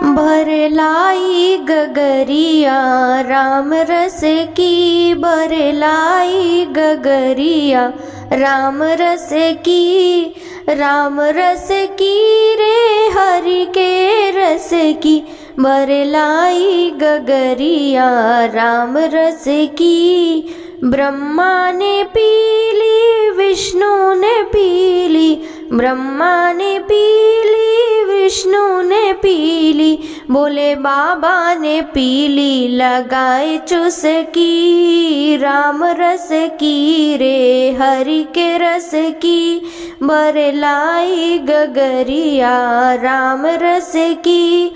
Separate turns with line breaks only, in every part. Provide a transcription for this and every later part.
भर लाई गगरिया राम रस की, भर लाई गगरिया राम रस की, राम रस की रे हरि के रस की, भर लाई गगरिया राम रस की। ब्रह्मा ने पीली विष्णु ने पीली, ब्रह्मा ने पीली विष्णु ने पीली, बोले बाबा ने पीली लगाए चुस्की, राम रस की रे हरि के रस की, बरलाई गगरिया राम रस की।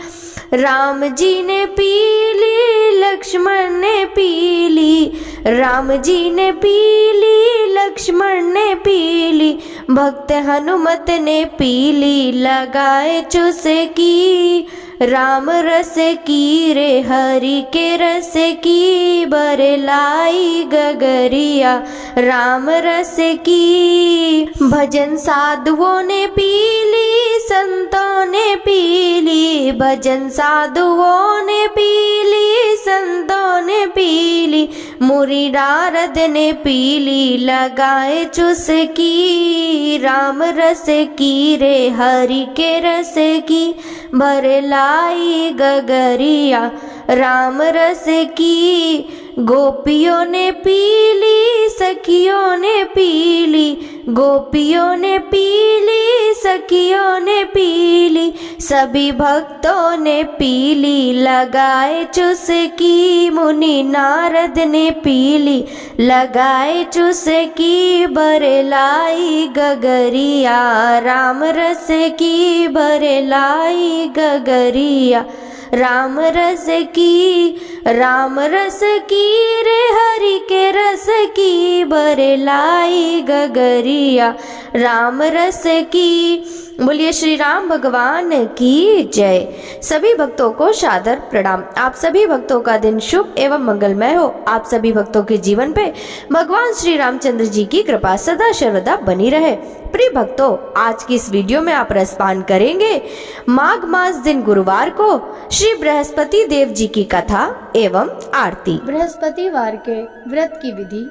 राम जी ने पीली लक्ष्मण ने पीली, राम जी ने पीली लक्ष्मण ने पीली, भक्त हनुमत ने पीली लगाए चुस्की, राम रस की रे हरि के रस की, बरलाई गगरिया राम रस की। भजन साधुओं ने पीली संतों ने पीली, भजन साधुओं ने पीली संतों ने पीली, मुरी नारद ने पीली लगाए चुस्की, राम रस की रे हरि के रस की, बरलाई गगरिया राम रस की। गोपियों ने पीली सखियों ने पीली, गोपियों ने पीली सखियों ने पीली, सभी भक्तों ने पीली लगाए चुस्की, मुनि नारद ने पीली लगाए चुस्की, बरलाई गगरिया राम रस की, बरलाई गगरिया राम रस की, राम रस की रे हरि के रस की, बरलाई गगरिया राम रस की। बोलिए श्री राम भगवान की जय। सभी भक्तों को सादर प्रणाम। आप सभी भक्तों का दिन शुभ एवं मंगलमय हो। आप सभी भक्तों के जीवन पे भगवान श्री रामचंद्र जी की कृपा सदा सर्वदा बनी रहे। प्रिय भक्तों, आज की इस वीडियो में आप रसपान करेंगे माघ मास दिन गुरुवार को श्री बृहस्पति देव जी की कथा एवं आरती।
बृहस्पतिवार के व्रत की विधि।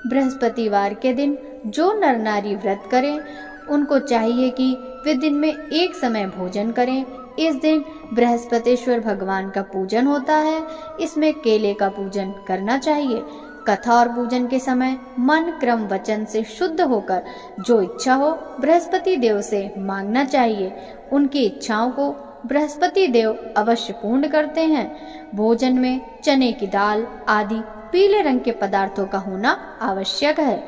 बृहस्पतिवार के दिन जो नर नारी व्रत करें उनको चाहिए कि वे दिन में एक समय भोजन करें। इस दिन बृहस्पतिश्वर भगवान का पूजन होता है। इसमें केले का पूजन करना चाहिए। कथा और पूजन के समय मन क्रम वचन से शुद्ध होकर जो इच्छा हो बृहस्पति देव से मांगना चाहिए। उनकी इच्छाओं को बृहस्पति देव अवश्य पूर्ण करते हैं। भोजन में चने की दाल आदि पीले रंग के पदार्थों का होना आवश्यक है।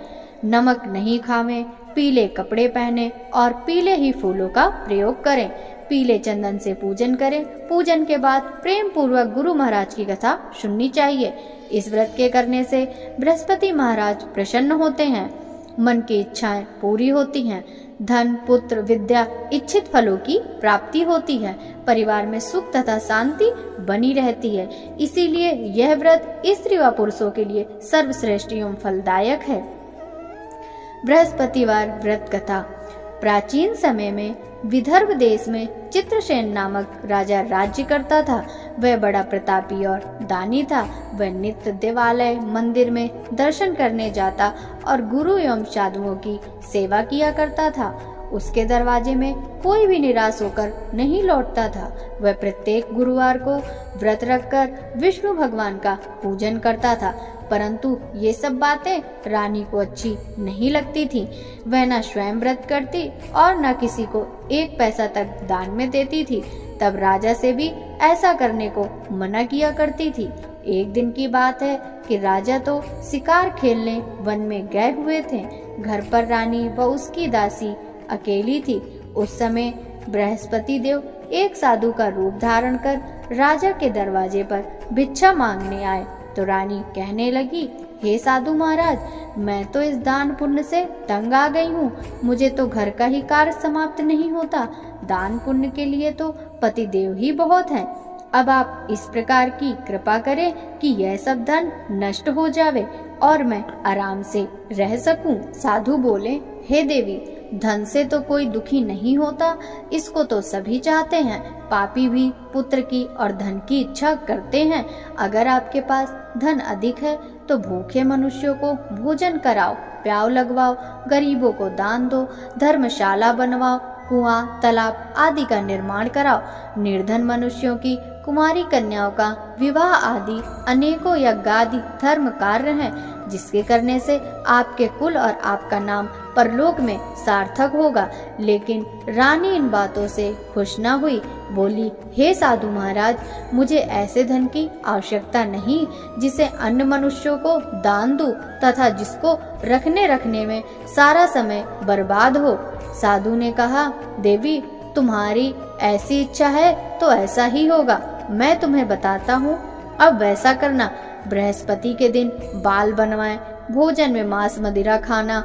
नमक नहीं खावें, पीले कपड़े पहने और पीले ही फूलों का प्रयोग करें। पीले चंदन से पूजन करें। पूजन के बाद प्रेम पूर्वक गुरु महाराज की कथा सुननी चाहिए। इस व्रत के करने से बृहस्पति महाराज प्रसन्न होते हैं। मन की इच्छाएं पूरी होती हैं। धन पुत्र विद्या इच्छित फलों की प्राप्ति होती है। परिवार में सुख तथा शांति बनी रहती है। इसीलिए यह व्रत स्त्री व पुरुषों के लिए सर्वश्रेष्ठ एवं फलदायक है। बृहस्पतिवार व्रत कथा। प्राचीन समय में विदर्भ देश में चित्रसेन नामक राजा राज्य करता था। वह बड़ा प्रतापी और दानी था। वह नित्य देवालय मंदिर में दर्शन करने जाता और गुरु एवं साधुओं की सेवा किया करता था। उसके दरवाजे में कोई भी निराश होकर नहीं लौटता था। वह प्रत्येक गुरुवार को व्रत रखकर विष्णु भगवान का पूजन करता था। परंतु ये सब बातें रानी को अच्छी नहीं लगती थी। वह न स्वयं व्रत करती और न किसी को एक पैसा तक दान में देती थी। तब राजा से भी ऐसा करने को मना किया करती थी। एक दिन की बात है कि राजा तो शिकार खेलने वन में गए हुए थे। घर पर रानी व उसकी दासी अकेली थी। उस समय बृहस्पति देव एक साधु का रूप धारण कर राजा के दरवाजे पर भिक्षा मांगने आए। तो रानी कहने लगी, हे साधु महाराज, मैं तो इस दान पुण्य से तंग आ गई हूँ। मुझे तो घर का ही कार्य समाप्त नहीं होता। दान पुण्य के लिए तो पति देव ही बहुत हैं। अब आप इस प्रकार की कृपा करें कि यह सब धन नष्ट हो जावे और मैं आराम से रह सकूं। साधु बोले, हे देवी, धन से तो कोई दुखी नहीं होता, इसको तो सभी चाहते हैं। पापी भी पुत्र की और धन की इच्छा करते हैं। अगर आपके पास धन अधिक है तो भूखे मनुष्यों को भोजन कराओ, प्याव लगवाओ, गरीबों को दान दो, धर्मशाला बनवाओ, कुआं, तालाब आदि का निर्माण कराओ। निर्धन मनुष्यों की कुमारी कन्याओं का विवाह आदि अनेकों यज्ञादि धर्म कार्य हैं, जिसके करने से आपके कुल और आपका नाम परलोक में सार्थक होगा। लेकिन रानी इन बातों से खुश न हुई। बोली, हे साधु महाराज, मुझे ऐसे धन की आवश्यकता नहीं जिसे अन्य मनुष्यों को दान दूं तथा जिसको रखने में सारा समय बर्बाद हो। साधु ने कहा, देवी, तुम्हारी ऐसी इच्छा है तो ऐसा ही होगा। मैं तुम्हें बताता हूँ, अब वैसा करना। बृहस्पति के दिन बाल बनवाएं, भोजन में मांस मदिरा खाना,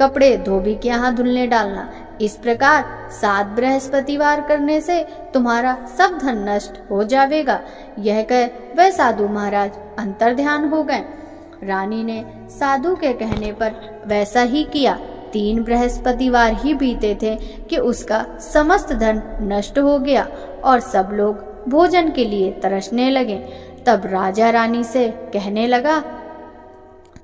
कपड़े धोबी के यहाँ धुलने डालना। इस प्रकार 7 बृहस्पतिवार करने से तुम्हारा सब धन नष्ट हो जाएगा। यह कह वह साधु महाराज अंतर्ध्यान हो गए। रानी ने साधु के कहने पर वैसा ही किया। 3 बृहस्पतिवार ही बीते थे कि उसका समस्त धन नष्ट हो गया और सब लोग भोजन के लिए तरसने लगे। तब राजा रानी से कहने लगा,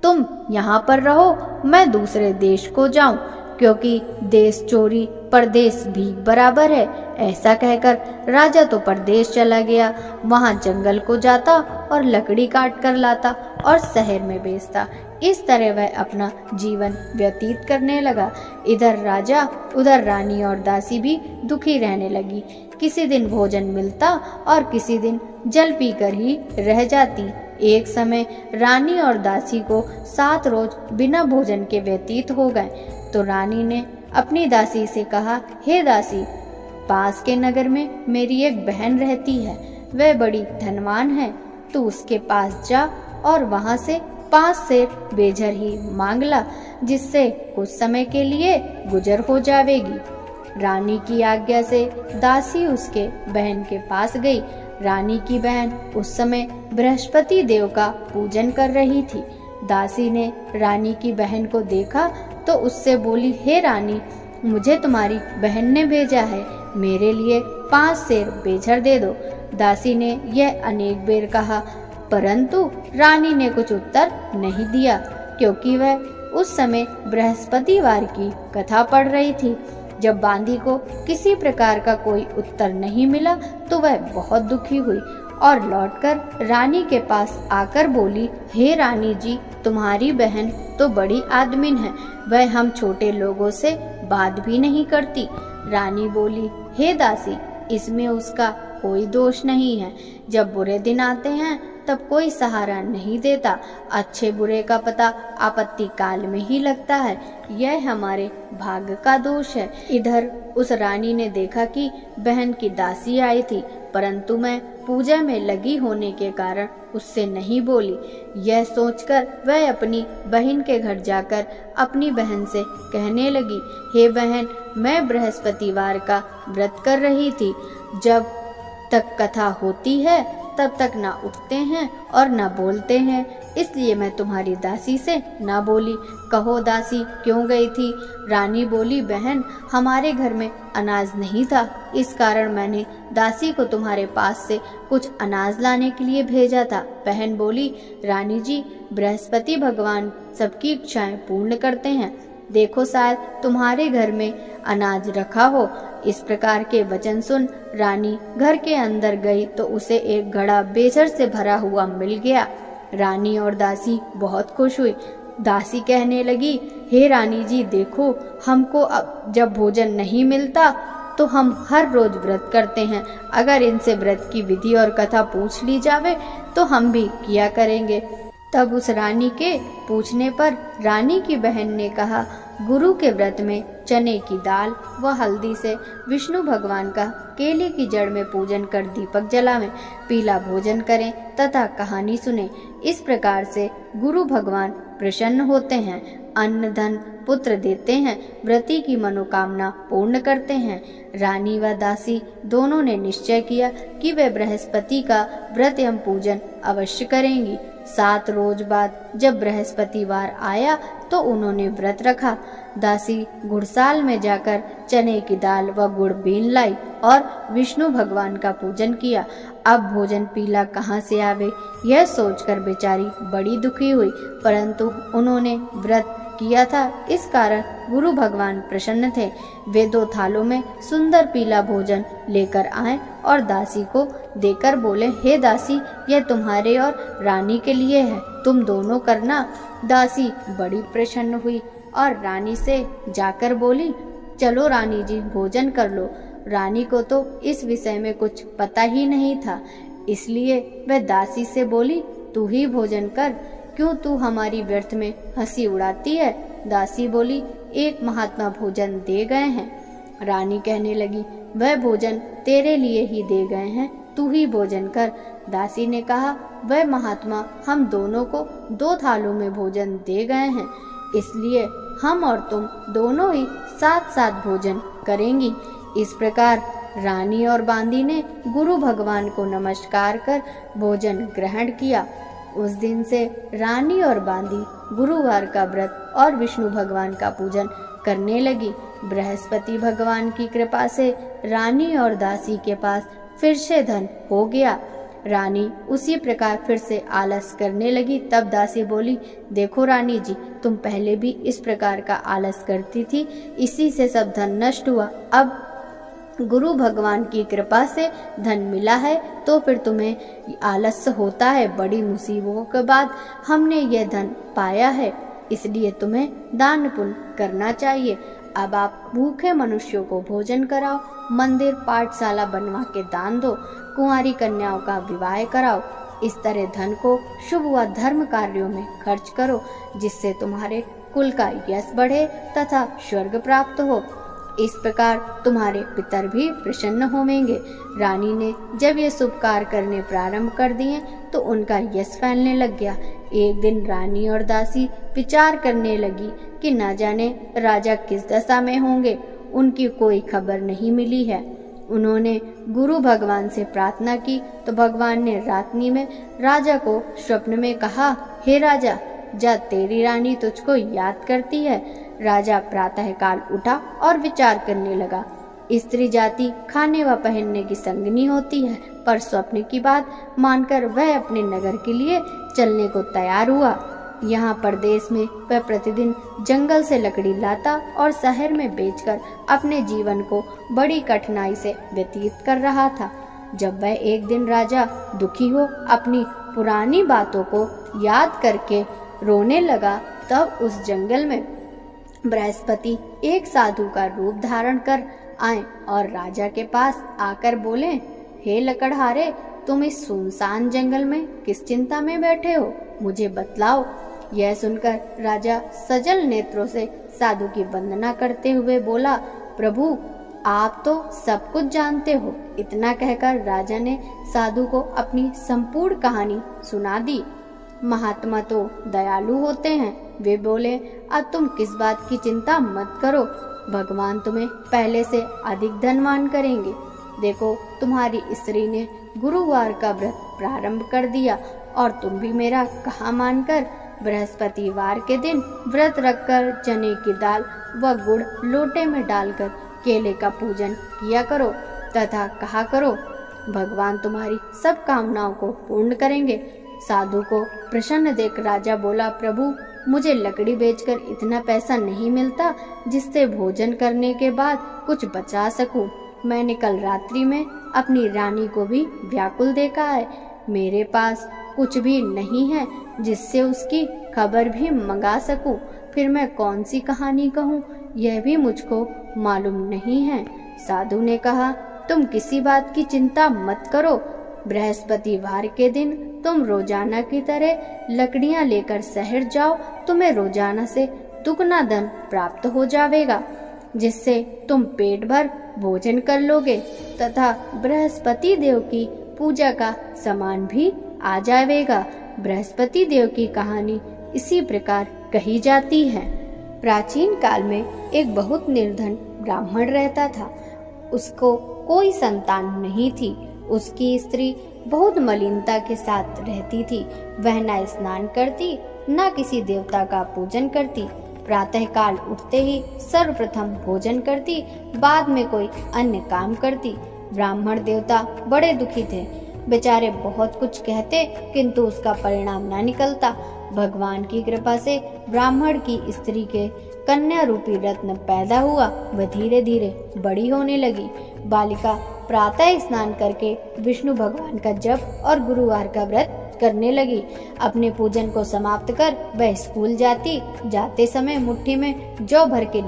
तुम यहाँ पर रहो, मैं दूसरे देश को जाऊं, क्योंकि देश चोरी परदेश भी बराबर है। ऐसा कहकर राजा तो परदेश चला गया। वहां जंगल को जाता और लकड़ी काट कर लाता और शहर में बेचता। इस तरह वह अपना जीवन व्यतीत करने लगा। इधर राजा उधर रानी और दासी भी दुखी रहने लगी। किसी दिन भोजन मिलता और किसी दिन जल पीकर ही रह जाती। एक समय रानी और दासी को 7 रोज बिना भोजन के व्यतीत हो गए। तो रानी ने अपनी दासी से कहा, हे दासी, पास के नगर में मेरी एक बहन रहती है, वह बड़ी धनवान है। तू उसके पास जा और वहां से 5 सेर बेझर ही मांग ला, जिससे कुछ समय के लिए गुजर हो जाएगी। रानी की आज्ञा से दासी उसके बहन के पास गई। रानी की बहन उस समय बृहस्पति देव का पूजन कर रही थी। दासी ने रानी की बहन को देखा तो उससे बोली, हे रानी, मुझे तुम्हारी बहन ने भेजा है, मेरे लिए 5 सेर बेझर दे दो। दासी ने यह अनेक बेर कहा, परंतु रानी ने कुछ उत्तर नहीं दिया, क्योंकि वह उस समय बृहस्पतिवार की कथा पढ़ रही थी। जब बांदी को किसी प्रकार का कोई उत्तर नहीं मिला तो वह बहुत दुखी हुई और लौटकर रानी के पास आकर बोली, हे रानी जी, तुम्हारी बहन तो बड़ी आदमीन है, वह हम छोटे लोगों से बात भी नहीं करती। रानी बोली, हे दासी, इसमें उसका कोई दोष नहीं है। जब बुरे दिन आते हैं तब कोई सहारा नहीं देता। अच्छे बुरे का पता आपत्ति काल में ही लगता है। यह हमारे भाग्य का दोष है। इधर उस रानी ने देखा कि बहन की दासी आई थी, परंतु मैं पूजा में लगी होने के कारण उससे नहीं बोली। यह सोचकर वह अपनी बहन के घर जाकर अपनी बहन से कहने लगी, हे बहन, मैं बृहस्पतिवार का व्रत कर रही थी। जब तक कथा होती है तब तक ना उठते हैं और ना बोलते हैं, इसलिए मैं तुम्हारी दासी से ना बोली। कहो दासी क्यों गई थी? रानी बोली, बहन, हमारे घर में अनाज नहीं था, इस कारण मैंने दासी को तुम्हारे पास से कुछ अनाज लाने के लिए भेजा था। बहन बोली, रानी जी, बृहस्पति भगवान सबकी इच्छाएं पूर्ण करते हैं, देखो शायद तुम्हारे घर में अनाज रखा हो। इस प्रकार के वचन सुन रानी घर के अंदर गई तो उसे एक घड़ा बेझर से भरा हुआ मिल गया। रानी और दासी बहुत खुश हुई। दासी कहने लगी, हे रानी जी, देखो, हमको अब जब भोजन नहीं मिलता तो हम हर रोज व्रत करते हैं। अगर इनसे व्रत की विधि और कथा पूछ ली जावे तो हम भी किया करेंगे। तब उस रानी के पूछने पर रानी की बहन ने कहा, गुरु के व्रत में चने की दाल व हल्दी से विष्णु भगवान का केले की जड़ में पूजन कर दीपक जलावें, पीला भोजन करें तथा कहानी सुने। इस प्रकार से गुरु भगवान प्रसन्न होते हैं, अन्न धन पुत्र देते हैं, व्रती की मनोकामना पूर्ण करते हैं। रानी व दासी दोनों ने निश्चय किया कि वे बृहस्पति का व्रत एवं पूजन अवश्य करेंगी। 7 रोज बाद जब बृहस्पतिवार आया तो उन्होंने व्रत रखा। दासी गुड़साल में जाकर चने की दाल व गुड़ बीन लाई और विष्णु भगवान का पूजन किया। अब भोजन पीला कहाँ से आवे, यह सोचकर बेचारी बड़ी दुखी हुई, परंतु उन्होंने व्रत किया था, इस कारण गुरु भगवान प्रसन्न थे। वे 2 थालों में सुंदर पीला भोजन लेकर आए और दासी को देकर बोले, हे दासी, यह तुम्हारे और रानी के लिए है, तुम दोनों करना। दासी बड़ी प्रसन्न हुई और रानी से जाकर बोली, चलो रानी जी, भोजन कर लो। रानी को तो इस विषय में कुछ पता ही नहीं था, इसलिए वह दासी से बोली, तू ही भोजन कर, क्यों तू हमारी व्यर्थ में हंसी उड़ाती है। दासी बोली, एक महात्मा भोजन दे गए हैं। रानी कहने लगी, वह भोजन तेरे लिए ही दे गए हैं, तू ही भोजन कर। दासी ने कहा, वह महात्मा हम दोनों को 2 थालों में भोजन दे गए हैं, इसलिए हम और तुम दोनों ही साथ साथ भोजन करेंगी। इस प्रकार रानी और बांदी ने गुरु भगवान को नमस्कार कर भोजन ग्रहण किया। उस दिन से रानी और बांदी गुरुवार का व्रत और विष्णु भगवान का पूजन करने लगी। बृहस्पति भगवान की कृपा से रानी और दासी के पास फिर से धन हो गया। रानी उसी प्रकार फिर से आलस करने लगी। तब दासी बोली, देखो रानी जी, तुम पहले भी इस प्रकार का आलस करती थी, इसी से सब धन नष्ट हुआ। अब गुरु भगवान की कृपा से धन मिला है तो फिर तुम्हें आलस्य होता है। बड़ी मुसीबतों के बाद हमने यह धन पाया है, इसलिए तुम्हें दान पुण्य करना चाहिए। अब आप भूखे मनुष्यों को भोजन कराओ, मंदिर पाठशाला बनवा के दान दो, कुंवारी कन्याओं का विवाह कराओ। इस तरह धन को शुभ व धर्म कार्यों में खर्च करो, जिससे तुम्हारे कुल का यश बढ़े तथा स्वर्ग प्राप्त हो। इस प्रकार तुम्हारे पितर भी प्रसन्न होंगे। रानी ने जब ये शुभ कार्य करने प्रारंभ कर दिए तो उनका यश फैलने लग गया। एक दिन रानी और दासी विचार करने लगी कि न जाने राजा किस दशा में होंगे, उनकी कोई खबर नहीं मिली है। उन्होंने गुरु भगवान से प्रार्थना की तो भगवान ने रात्रि में राजा को स्वप्न में कहा, हे राजा, जा तेरी रानी तुझको याद करती है। राजा प्रातःकाल उठा और विचार करने लगा। स्त्री जाति खाने व पहनने की संगनी होती है, पर स्वप्न की बात मानकर वह अपने नगर के लिए चलने को तैयार हुआ। यहाँ परदेश में वह प्रतिदिन जंगल से लकड़ी लाता और शहर में बेचकर अपने जीवन को बड़ी कठिनाई से व्यतीत कर रहा था। जब वह एक दिन राजा दुखी हो अपनी पुरानी बातों को याद करके रोने लगा, तब उस जंगल में बृहस्पति एक साधु का रूप धारण कर आए और राजा के पास आकर बोले, हे लकड़हारे, तुम इस सुनसान जंगल में किस चिंता में बैठे हो, मुझे बतलाओ। यह सुनकर राजा सजल नेत्रों से साधु की वंदना करते हुए बोला, प्रभु, आप तो सब कुछ जानते हो। इतना कहकर राजा ने साधु को अपनी संपूर्ण कहानी सुना दी। महात्मा तो दयालु होते हैं। वे बोले, अब तुम किस बात की चिंता मत करो, भगवान तुम्हें पहले से अधिक धनवान करेंगे। देखो, तुम्हारी स्त्री ने गुरुवार का व्रत प्रारंभ कर दिया और तुम भी मेरा कहा मानकर बृहस्पतिवार के दिन व्रत रखकर चने की दाल व गुड़ लोटे में डालकर केले का पूजन किया करो तथा कहा करो, भगवान तुम्हारी सब कामनाओं को पूर्ण करेंगे। साधु को प्रसन्न देख राजा बोला, प्रभु, मुझे लकड़ी बेचकर इतना पैसा नहीं मिलता जिससे भोजन करने के बाद कुछ बचा सकूं। मैंने कल रात्रि में अपनी रानी को भी व्याकुल देखा है। मेरे पास कुछ भी नहीं है जिससे उसकी खबर भी मंगा सकूं। फिर मैं कौन सी कहानी कहूं, यह भी मुझको मालूम नहीं है। साधु ने कहा, तुम किसी बात की चिंता मत करो। बृहस्पतिवार के दिन तुम रोजाना की तरह लकड़ियां लेकर शहर जाओ, तुम्हें रोजाना से दुगना धन प्राप्त हो जाएगा, जिससे तुम पेट भर भोजन कर लोगे तथा बृहस्पति देव की पूजा का सामान भी आ जाएगा। बृहस्पति देव की कहानी इसी प्रकार कही जाती है। प्राचीन काल में एक बहुत निर्धन ब्राह्मण रहता था। उसको कोई संतान नहीं थी। उसकी स्त्री बहुत मलिनता के साथ रहती थी। वह न स्नान करती, न किसी देवता का पूजन करती। प्रातःकाल उठते ही सर्वप्रथम भोजन करती, बाद में कोई अन्य काम करती। ब्राह्मण देवता बड़े दुखी थे। बेचारे बहुत कुछ कहते किंतु उसका परिणाम ना निकलता। भगवान की कृपा से ब्राह्मण की स्त्री के कन्या रूपी रत्न पैदा हुआ। वह धीरे धीरे बड़ी होने लगी। बालिका प्रातः स्नान करके विष्णु भगवान का जप और गुरुवार का व्रत करने लगी। अपने पूजन को समाप्त कर वह स्कूल जाती। जाते समय मुट्ठी में जौ भर के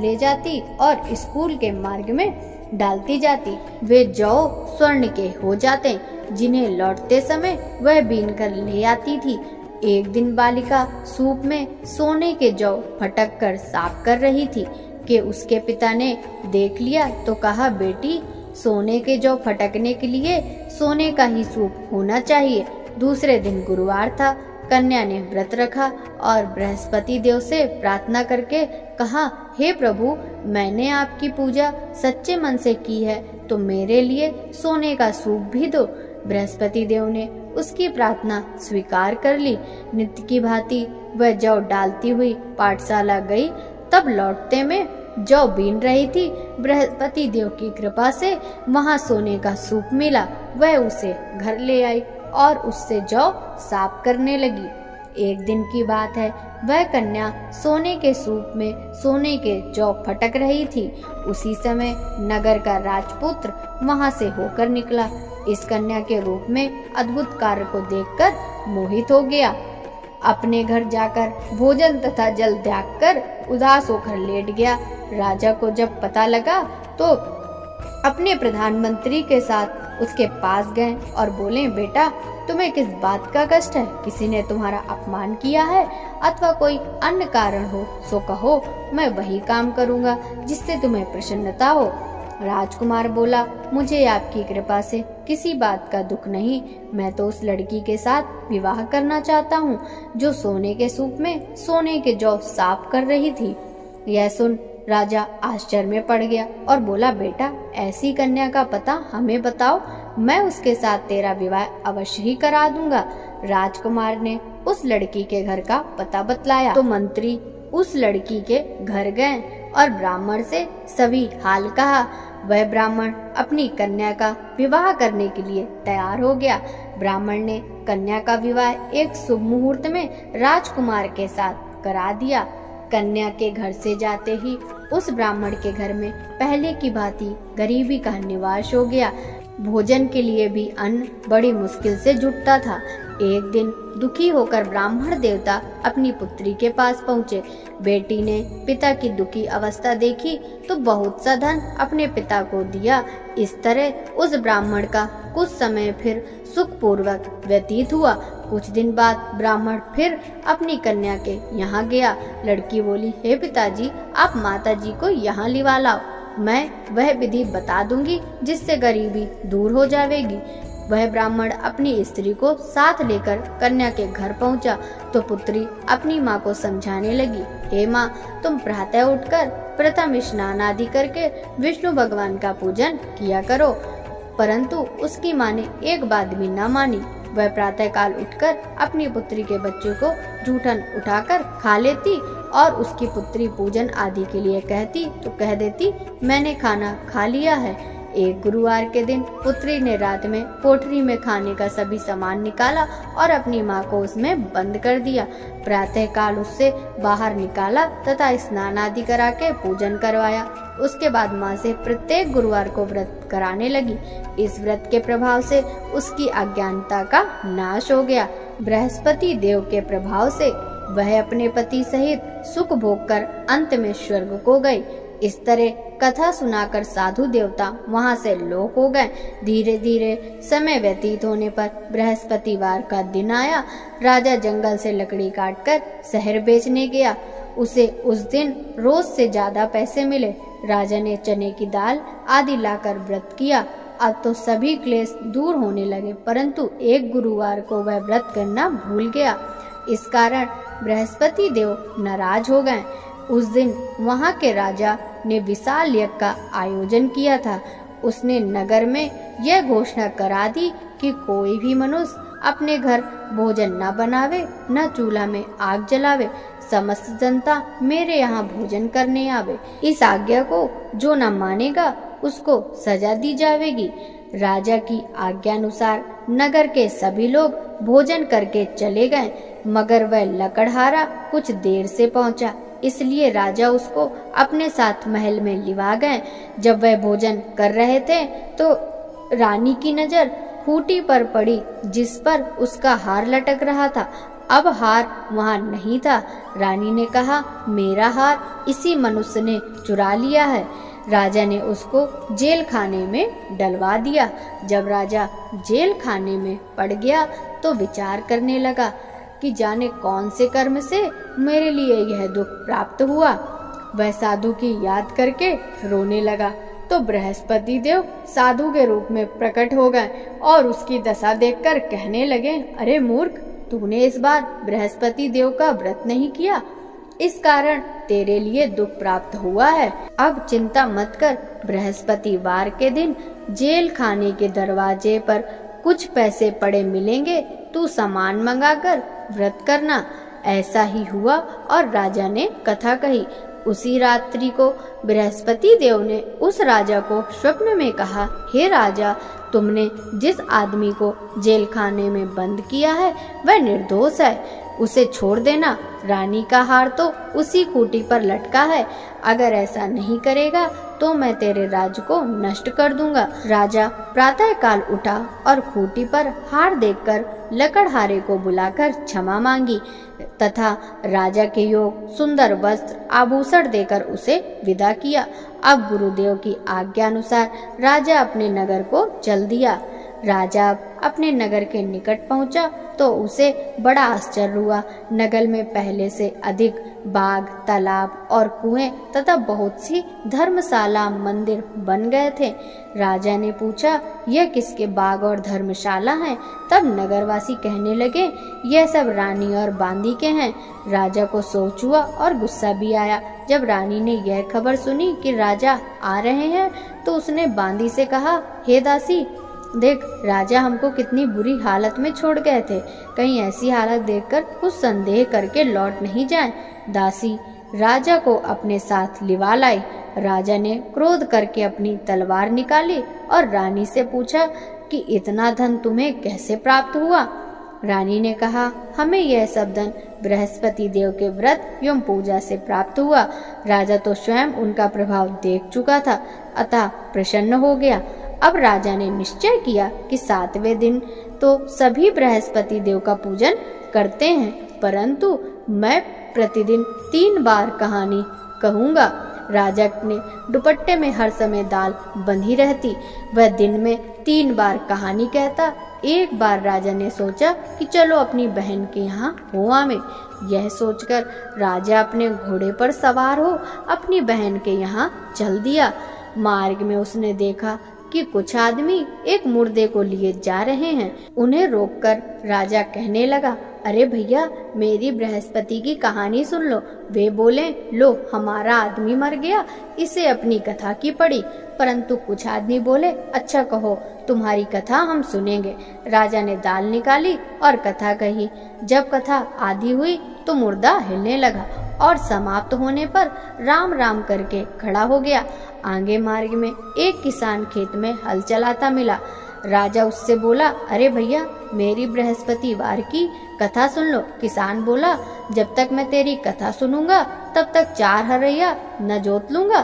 ले जाती और स्कूल के मार्ग में डालती जाती। वे जौ स्वर्ण के हो जाते, जिन्हें लौटते समय वह बीन कर ले आती थी। एक दिन बालिका सूप में सोने के जौ फटक कर साफ कर रही थी कि उसके पिता ने देख लिया तो कहा, बेटी, सोने के जौ फटकने के लिए सोने का ही सूप होना चाहिए। दूसरे दिन गुरुवार था। कन्या ने व्रत रखा और बृहस्पति देव से प्रार्थना करके कहा, हे प्रभु, मैंने आपकी पूजा सच्चे मन से की है तो मेरे लिए सोने का सूप भी दो। बृहस्पति देव ने उसकी प्रार्थना स्वीकार कर ली। नित्य की भांति वह जौ डालती हुई पाठशाला गई। तब लौटते में जौ बीन रही थी। बृहस्पति देव की कृपा से वहां सोने का सूप मिला। वह उसे घर ले आई और उससे जौ साफ करने लगी। एक दिन की बात है, वह कन्या सोने के सूप में सोने के जौ फटक रही थी। उसी समय नगर का राजपुत्र वहां से होकर निकला। इस कन्या के रूप में अद्भुत कार्य को देखकर मोहित हो गया। अपने घर जाकर भोजन तथा जल त्याग कर उदास होकर लेट गया। राजा को जब पता लगा तो अपने प्रधानमंत्री के साथ उसके पास गए और बोले, बेटा, तुम्हें किस बात का कष्ट है? किसी ने तुम्हारा अपमान किया है अथवा कोई अन्य कारण हो सो कहो, मैं वही काम करूंगा जिससे तुम्हें प्रसन्नता हो। राजकुमार बोला, मुझे आपकी कृपा से किसी बात का दुख नहीं। मैं तो उस लड़की के साथ विवाह करना चाहता हूँ जो सोने के सूप में सोने के जौ साफ कर रही थी। यह सुन राजा आश्चर्य में पड़ गया और बोला, बेटा, ऐसी कन्या का पता हमें बताओ, मैं उसके साथ तेरा विवाह अवश्य ही करा दूंगा। राजकुमार ने उस लड़की के घर का पता बतलाया तो मंत्री उस लड़की के घर गए और ब्राह्मण से सभी हाल कहा। वह ब्राह्मण अपनी कन्या का विवाह करने के लिए तैयार हो गया। ब्राह्मण ने कन्या का विवाह एक शुभ मुहूर्त में राजकुमार के साथ करा दिया। कन्या के घर से जाते ही उस ब्राह्मण के घर में पहले की भांति गरीबी का निवास हो गया। भोजन के लिए भी अन्न बड़ी मुश्किल से जुटता था। एक दिन दुखी होकर ब्राह्मण देवता अपनी पुत्री के पास पहुँचे। बेटी ने पिता की दुखी अवस्था देखी तो बहुत सा धन अपने पिता को दिया। इस तरह उस ब्राह्मण का कुछ समय फिर सुखपूर्वक व्यतीत हुआ। कुछ दिन बाद ब्राह्मण फिर अपनी कन्या के यहाँ गया। लड़की बोली, हे पिताजी, आप माताजी को यहाँ लिवा लाओ, मैं वह विधि बता दूंगी जिससे गरीबी दूर हो जाएगी। वह ब्राह्मण अपनी स्त्री को साथ लेकर कन्या के घर पहुंचा तो पुत्री अपनी माँ को समझाने लगी, हे माँ, तुम प्रातः उठकर प्रथम स्नान आदि करके विष्णु भगवान का पूजन किया करो। परंतु उसकी माँ ने एक बात भी न मानी। वह प्रातःकाल उठकर अपनी पुत्री के बच्चों को जूठन उठाकर खा लेती और उसकी पुत्री पूजन आदि के लिए कहती तो कह देती, मैंने खाना खा लिया है। एक गुरुवार के दिन पुत्री ने रात में कोठरी में खाने का सभी सामान निकाला और अपनी माँ को उसमें बंद कर दिया। प्रातःकाल उससे बाहर निकाला तथा स्नान आदि करा के पूजन करवाया। उसके बाद माँ से प्रत्येक गुरुवार को व्रत कराने लगी। इस व्रत के प्रभाव से उसकी अज्ञानता का नाश हो गया। बृहस्पति देव के प्रभाव से वह अपने पति सहित सुख भोग कर अंत में स्वर्ग को गई। इस तरह कथा सुनाकर साधु देवता वहां से लोप हो गए। धीरे धीरे समय व्यतीत होने पर बृहस्पतिवार का दिन आया। राजा जंगल से लकड़ी काटकर शहर बेचने गया। उसे उस दिन रोज से ज्यादा पैसे मिले। राजा ने चने की दाल आदि लाकर व्रत किया। अब तो सभी क्लेश दूर होने लगे, परंतु एक गुरुवार को वह व्रत करना भूल गया। इस कारण बृहस्पति देव नाराज हो गए। उस दिन वहां के राजा ने विशाल यज्ञ का आयोजन किया था। उसने नगर में यह घोषणा करा दी कि कोई भी मनुष्य अपने घर भोजन न बनावे, न चूल्हा में आग जलावे। समस्त जनता मेरे यहाँ भोजन करने आवे। इस आज्ञा को जो न मानेगा उसको सजा दी जाएगी। राजा की आज्ञानुसार नगर के सभी लोग भोजन करके चले गए, मगर वह लकड़हारा कुछ देर से पहुंचा, इसलिए राजा उसको अपने साथ महल में लिवा गए। जब वह भोजन कर रहे थे तो रानी की नजर खूंटी पर पड़ी जिस पर उसका हार लटक रहा था। अब हार वहां नहीं था। रानी ने कहा, मेरा हार इसी मनुष्य ने चुरा लिया है। राजा ने उसको जेल खाने में डलवा दिया। जब राजा जेल खाने में पड़ गया तो विचार करने लगा कि जाने कौन से कर्म से मेरे लिए यह दुख प्राप्त हुआ। वह साधु की याद करके रोने लगा तो बृहस्पति देव साधु के रूप में प्रकट हो गए और उसकी दशा देखकर कहने लगे, अरे मूर्ख, तूने इस बार बृहस्पति देव का व्रत नहीं किया, इस कारण तेरे लिए दुख प्राप्त हुआ है। अब चिंता मत कर, बृहस्पतिवार के दिन जेल खाने के दरवाजे पर कुछ पैसे पड़े मिलेंगे, तू सामान मंगाकर व्रत करना। ऐसा ही हुआ और राजा ने कथा कही। उसी रात्रि को बृहस्पति देव ने उस राजा को स्वप्न में कहा, हे राजा, तुमने जिस आदमी को जेल खाने में बंद किया है वह निर्दोष है, उसे छोड़ देना। रानी का हार तो उसी खूंटी पर लटका है, अगर ऐसा नहीं करेगा तो मैं तेरे राज्य को नष्ट कर दूंगा। राजा प्रातः काल उठा और खूंटी पर हार देखकर लकड़हारे को बुलाकर क्षमा मांगी तथा राजा के योग सुंदर वस्त्र आभूषण देकर उसे विदा किया। अब गुरुदेव की आज्ञा अनुसार राजा अपने नगर को चल दिया। राजा अपने नगर के निकट पहुंचा तो उसे बड़ा आश्चर्य हुआ। नगर में पहले से अधिक बाग, तालाब और कुएं तथा बहुत सी धर्मशाला, मंदिर बन गए थे। राजा ने पूछा, यह किसके बाग और धर्मशाला हैं? तब नगरवासी कहने लगे, यह सब रानी और बांदी के हैं। राजा को सोच हुआ और गुस्सा भी आया। जब रानी ने यह खबर सुनी कि राजा आ रहे हैं तो उसने बांदी से कहा, हे दासी, देख, राजा हमको कितनी बुरी हालत में छोड़ गए थे, कहीं ऐसी हालत देखकर कुछ संदेह करके लौट नहीं जाएं। दासी राजा को अपने साथ लिवा लाई। राजा ने क्रोध करके अपनी तलवार निकाली और रानी से पूछा कि इतना धन तुम्हें कैसे प्राप्त हुआ? रानी ने कहा, हमें यह सब धन बृहस्पति देव के व्रत एवं पूजा से प्राप्त हुआ। राजा तो स्वयं उनका प्रभाव देख चुका था, अतः प्रसन्न हो गया। अब राजा ने निश्चय किया कि 7वें दिन तो सभी बृहस्पति देव का पूजन करते हैं, परंतु मैं प्रतिदिन 3 बार कहानी कहूँगा। राजा ने दुपट्टे में हर समय दाल बंधी रहती, वह दिन में 3 बार कहानी कहता। एक बार राजा ने सोचा कि चलो अपनी बहन के यहाँ हो आवे। यह सोचकर राजा अपने घोड़े पर सवार हो अपनी बहन के यहाँ चल दिया। मार्ग में उसने देखा कि कुछ आदमी एक मुर्दे को लिए जा रहे हैं। उन्हें रोककर राजा कहने लगा, अरे भैया, मेरी बृहस्पति की कहानी सुन लो। वे बोले, लो, हमारा आदमी मर गया, इसे अपनी कथा की पड़ी। परंतु कुछ आदमी बोले, अच्छा कहो, तुम्हारी कथा हम सुनेंगे। राजा ने दाल निकाली और कथा कही। जब कथा आधी हुई तो मुर्दा हिलने लगा और समाप्त होने पर राम राम करके खड़ा हो गया। आगे मार्ग में एक किसान खेत में हल चलाता मिला। राजा उससे बोला, अरे भैया, मेरी बृहस्पतिवार की कथा सुन लो। किसान बोला, जब तक मैं तेरी कथा सुनूंगा तब तक 4 हरैया न जोत लूंगा।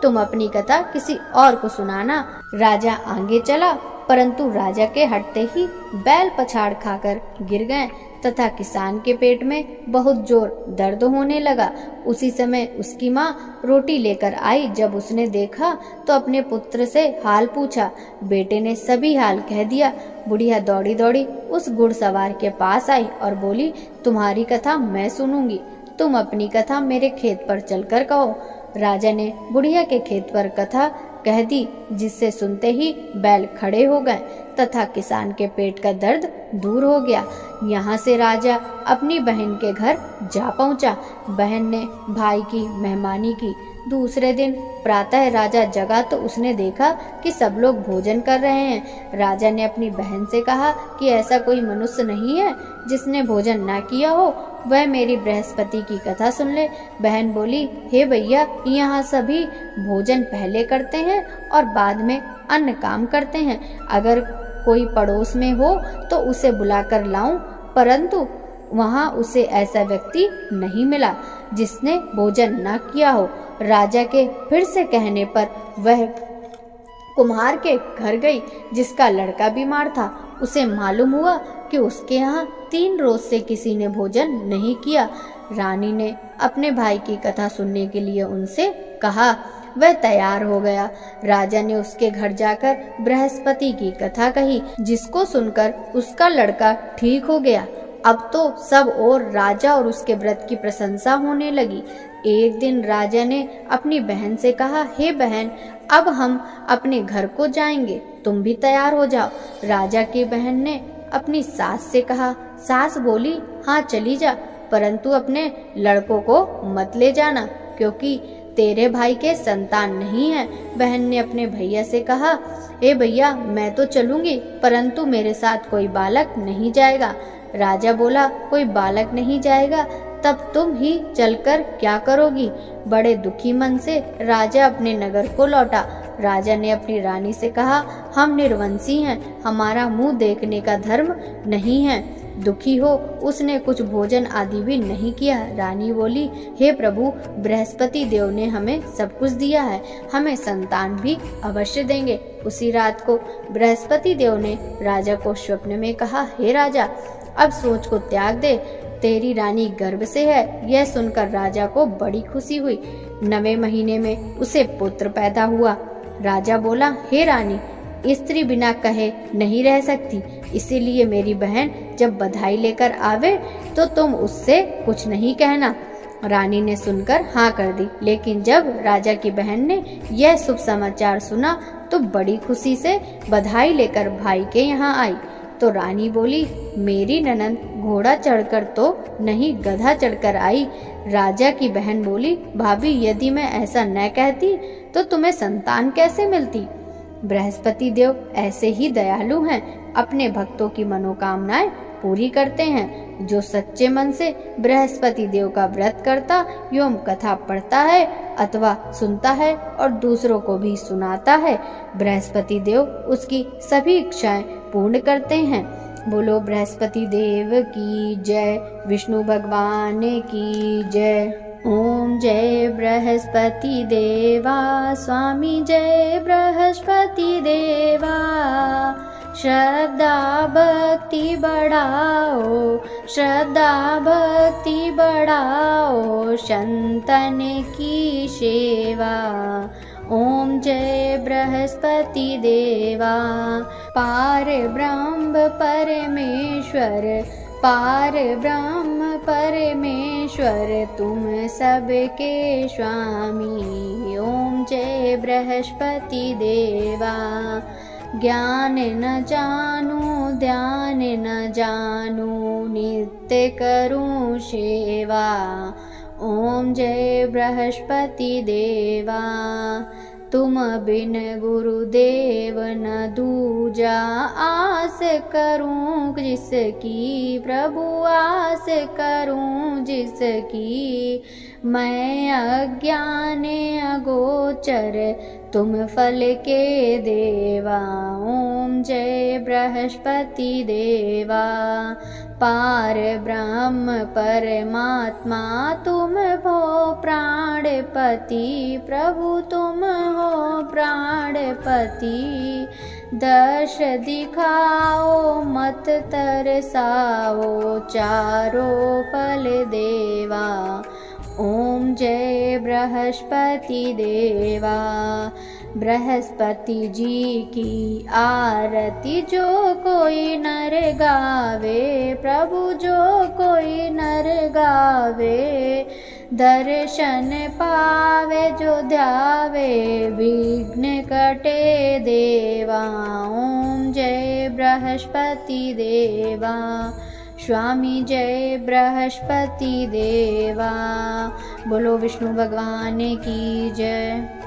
तुम अपनी कथा किसी और को सुनाना। राजा आगे चला, परंतु राजा के हटते ही बैल पछाड़ खाकर गिर गए तथा किसान के पेट में बहुत जोर दर्द होने लगा। उसी समय उसकी माँ रोटी लेकर आई। जब उसने देखा तो अपने पुत्र से हाल पूछा। बेटे ने सभी हाल कह दिया। बुढ़िया दौड़ी दौड़ी उस घुड़सवार के पास आई और बोली, तुम्हारी कथा मैं सुनूंगी, तुम अपनी कथा मेरे खेत पर चलकर कहो। राजा ने बुढ़िया के खेत पर कथा कह दी, जिससे सुनते ही बैल खड़े हो गए तथा किसान के पेट का दर्द दूर हो गया। यहाँ से राजा अपनी बहन के घर जा पहुँचा। बहन ने भाई की मेहमानी की। दूसरे दिन प्रातः राजा जगा तो उसने देखा कि सब लोग भोजन कर रहे हैं। राजा ने अपनी बहन से कहा कि ऐसा कोई मनुष्य नहीं है जिसने भोजन ना किया हो, वह मेरी बृहस्पति की कथा सुन ले। बहन बोली, हे भैया, यहाँ सभी भोजन पहले करते हैं और बाद में अन्य काम करते हैं। अगर कोई पड़ोस में हो तो उसे बुलाकर लाऊं, परंतु वहां उसे ऐसा व्यक्ति नहीं मिला जिसने भोजन न किया हो। राजा के फिर से कहने पर वह कुम्हार के घर गई जिसका लड़का बीमार था। उसे मालूम हुआ कि उसके यहाँ 3 रोज से किसी ने भोजन नहीं किया। रानी ने अपने भाई की कथा सुनने के लिए उनसे कहा। वह तैयार हो गया। राजा ने उसके घर जाकर बृहस्पति की कथा कही, जिसको सुनकर उसका लड़का ठीक हो गया। अब तो सब और राजा और उसके व्रत की प्रशंसा होने लगी। एक दिन राजा ने अपनी बहन से कहा, हे बहन, अब हम अपने घर को जाएंगे, तुम भी तैयार हो जाओ। राजा की बहन ने अपनी सास से कहा। सास बोली, हाँ चली जा, परंतु अपने लड़कों को मत ले जाना, क्योंकि तेरे भाई के संतान नहीं है। बहन ने अपने भैया से कहा, हे भैया, मैं तो चलूंगी, परंतु मेरे साथ कोई बालक नहीं जाएगा। राजा बोला, कोई बालक नहीं जाएगा, तब तुम ही चलकर क्या करोगी? बड़े दुखी मन से राजा अपने नगर को लौटा। राजा ने अपनी रानी से कहा, हम निर्वंशी हैं, हमारा मुंह देखने का धर्म नहीं है। दुखी हो उसने कुछ भोजन आदि भी नहीं किया। रानी बोली, हे प्रभु, बृहस्पति देव ने हमें सब कुछ दिया है, हमें संतान भी अवश्य देंगे। उसी रात को बृहस्पति देव ने राजा को स्वप्न में कहा, हे राजा, अब सोच को त्याग दे, तेरी रानी गर्भ से है। यह सुनकर राजा को बड़ी खुशी हुई। 9वें महीने में उसे पुत्र पैदा हुआ। राजा बोला, हे रानी, स्त्री बिना कहे नहीं रह सकती, इसीलिए मेरी बहन जब बधाई लेकर आवे तो तुम उससे कुछ नहीं कहना। रानी ने सुनकर हाँ कर दी, लेकिन जब राजा की बहन ने यह शुभ समाचार सुना तो बड़ी खुशी से बधाई लेकर भाई के यहाँ आई। तो रानी बोली, मेरी ननंद घोड़ा चढ़कर तो नहीं, गधा चढ़कर आई। राजा की बहन बोली, भाभी, यदि मैं ऐसा न कहती तो तुम्हें संतान कैसे मिलती? बृहस्पति देव ऐसे ही दयालु हैं, अपने भक्तों की मनोकामनाएं पूरी करते हैं। जो सच्चे मन से बृहस्पति देव का व्रत करता एवं कथा पढ़ता है अथवा सुनता है और दूसरों को भी सुनाता है, बृहस्पति देव उसकी सभी इच्छाएं पूर्ण करते हैं। बोलो बृहस्पति देव की जय, विष्णु भगवान की जय। ओम जय बृहस्पति देवा, स्वामी जय बृहस्पति देवा। श्रद्धा भक्ति बढ़ाओ, श्रद्धा भक्ति बढ़ाओ, संतन की सेवा। ओम जय बृहस्पति देवा। पार ब्रह्म परमेश्वर, पार ब्रह्म परमेश्वर, तुम सबके स्वामी। ओम जय बृहस्पति देवा। ज्ञान न जानू, ध्यान न जानू, नित्य करूं सेवा। ओम जय बृहस्पति देवा। तुम बिन गुरुदेव न दूजा, आस करूं जिसकी, प्रभु आस करूं जिसकी। मैं अज्ञान अगोचर, तुम फल के देवा। ओम जय बृहस्पति देवा। पार ब्रह्म परमात्मा, तुम हो प्राणपति, प्रभु तुम हो प्राणपति। दर्श दिखाओ मत तरसाओ, चारों फल देवा। ओम जय बृहस्पति देवा। बृहस्पति जी की आरती जो कोई नर गावे, प्रभु जो कोई नर गावे। दर्शन पावे जो ध्यावे, विघ्न कटे देवा। ओम जय बृहस्पति देवा, स्वामी जय बृहस्पति देवा। बोलो विष्णु भगवान की जय।